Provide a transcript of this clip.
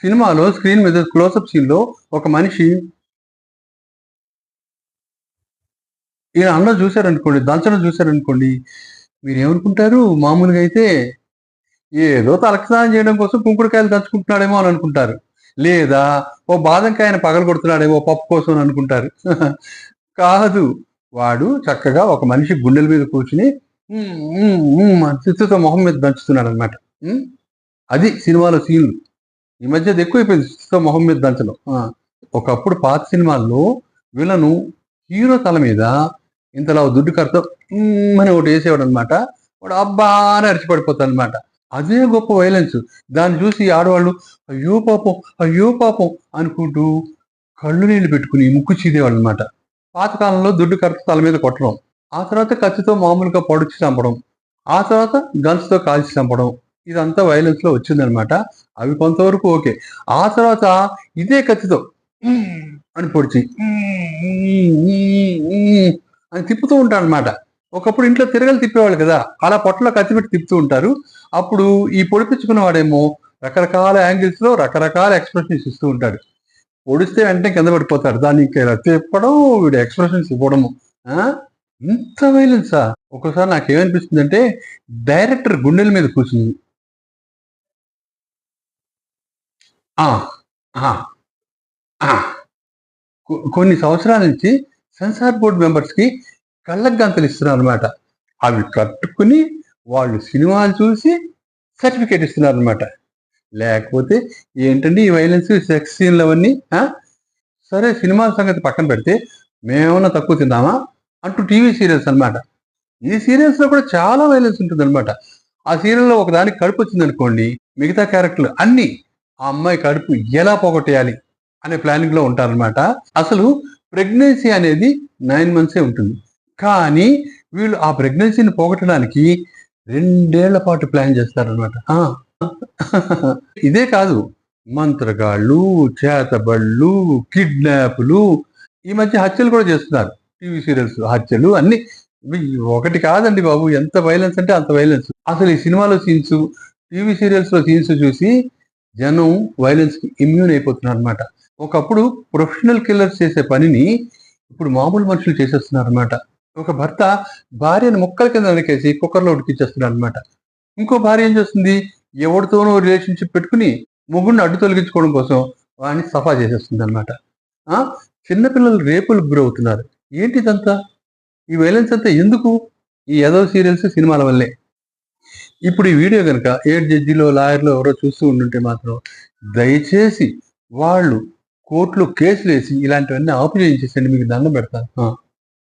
సినిమాలో స్క్రీన్ మీద closeup scene లో ఒక మనిషి ఈయన అన్నం చూశారనుకోండి, దంచడం చూశారనుకోండి, మీరేమనుకుంటారు? మామూలుగా అయితే ఏదో తలకి స్నానం చేయడం కోసం కుంకుడుకాయలు దంచుకుంటున్నాడేమో అని అనుకుంటారు. లేదా ఓ బాదంకాయని పగలగొడుతున్నాడేమో పప్పు కోసం అని అనుకుంటారు. కాదు. వాడు చక్కగా ఒక మనిషి గుండెల మీద కూర్చుని అని చిత్తుతో మొహం మీద దంచుతున్నాడనమాట. అది సినిమాలో సీన్లు. ఈ మధ్య అది ఎక్కువైపోయింది చిత్తుతో మొహం మీద దంచడం. ఒకప్పుడు పాత సినిమాల్లో విలను హీరో తల మీద ఇంతలా దుడ్డు కర్రతో అని ఒకటి వేసేవాడు అనమాట. వాడు అబ్బా అని అరిచిపడిపోతాడు అనమాట. అదే గొప్ప వైలెన్స్. దాన్ని చూసి ఆడవాళ్ళు అయ్యో పాపం, అయ్యో పాపం అనుకుంటూ కళ్ళు నీళ్లు పెట్టుకుని ముక్కు చీదేవాళ్ళు అనమాట. పాతకాలంలో దుడ్డు కర్రతో తల మీద కొట్టడం, ఆ తర్వాత కత్తితో మామూలుగా పొడిచి చంపడం, ఆ తర్వాత గన్స్తో కాల్చి చంపడం, ఇదంతా వైలెన్స్ లో వచ్చిందనమాట. అవి కొంతవరకు ఓకే. ఆ తర్వాత ఇదే కత్తితో అని పొడిచి అని తిప్పుతూ ఉంటాడు అనమాట. ఒకప్పుడు ఇంట్లో తిరగలు తిప్పేవాళ్ళు కదా, అలా పొట్టలో కత్తి పెట్టి తిప్పుతూ ఉంటారు. అప్పుడు ఈ పొడిపించుకున్న వాడేమో రకరకాల యాంగిల్స్ లో రకరకాల ఎక్స్ప్రెషన్స్ ఇస్తూ ఉంటాడు. పొడిస్తే వెంటనే కింద పడిపోతాడు. దాన్ని ఇంకా తిప్పడం, వీడు ఎక్స్ప్రెషన్స్ ఇవ్వడము. ఇంత వైలెన్సా? ఒక్కోసారి నాకేమనిపిస్తుంది అంటే డైరెక్టర్ గుండెల మీద కూర్చుని కొన్ని సంవత్సరాల నుంచి సెన్సార్ బోర్డు మెంబర్స్ కి కళ్ళకు గంతలు ఇస్తున్నారు అనమాట. అవి కట్టుకుని వాళ్ళు సినిమాలు చూసి సర్టిఫికేట్ ఇస్తున్నారు అనమాట. లేకపోతే ఏంటండి ఈ వైలెన్స్, సెక్స్ సీన్లు అవన్నీ? సరే సినిమాల సంగతి పక్కన పెడితే మేమేమన్నా తక్కువ తిందామా అంటూ టీవీ సీరియల్స్ అనమాట. ఈ సీరియల్స్ లో కూడా చాలా వైలెన్స్ ఉంటుంది అనమాట. ఆ సీరియల్లో ఒకదానికి కడుపు వచ్చింది అనుకోండి, మిగతా క్యారెక్టర్లు అన్ని ఆ అమ్మాయి కడుపు ఎలా పోగొట్టేయాలి అనే ప్లానింగ్ లో ఉంటారనమాట. అసలు ప్రెగ్నెన్సీ అనేది 9 months ఉంటుంది. కానీ వీళ్ళు ఆ ప్రెగ్నెన్సీని పోగొట్టడానికి 2 ఏళ్ల పాటు ప్లాన్ చేస్తారనమాట. ఇదే కాదు, మంత్రగాళ్ళు, చేతబళ్ళు, కిడ్నాపులు, ఈ మధ్య హత్యలు కూడా చేస్తున్నారు. టీవీ సీరియల్స్ హత్యలు అన్ని. ఒకటి కాదండి బాబు, ఎంత వైలెన్స్ అంటే అంత వైలెన్స్. అసలు ఈ సినిమాలో సీన్స్, టీవీ సీరియల్స్ లో సీన్స్ చూసి జనం వైలెన్స్ కి ఇమ్యూన్ అయిపోతున్నారు అనమాట. ఒకప్పుడు ప్రొఫెషనల్ కిల్లర్స్ చేసే పనిని ఇప్పుడు మామూలు మనుషులు చేసేస్తున్నారు అనమాట. ఒక భర్త భార్యను ముక్కల కింద నరికేసి కుక్కర్లో ఉడికిచ్చేస్తున్నాడు అనమాట. ఇంకో భార్య ఏం చేస్తుంది? ఎవరితోనో రిలేషన్షిప్ పెట్టుకుని మొగుడిని అడ్డు తొలగించుకోవడం కోసం వాడిని సఫా చేసేస్తుంది అనమాట. చిన్నపిల్లలు రేపులకు గురవుతున్నారు. ఏంటి ఇదంతా? ఈ వైలెన్స్ అంతా ఎందుకు? ఈ ఎదో సీరియల్స్, సినిమాల వల్లే. ఇప్పుడు ఈ వీడియో కనుక 7 జడ్జిలో, లాయర్లో ఎవరో చూస్తూ ఉండుంటే మాత్రం దయచేసి వాళ్ళు కోర్టులో కేసులు వేసి ఇలాంటివన్నీ ఆపు చేయించేసండి, మీకు దండం పెడతాను.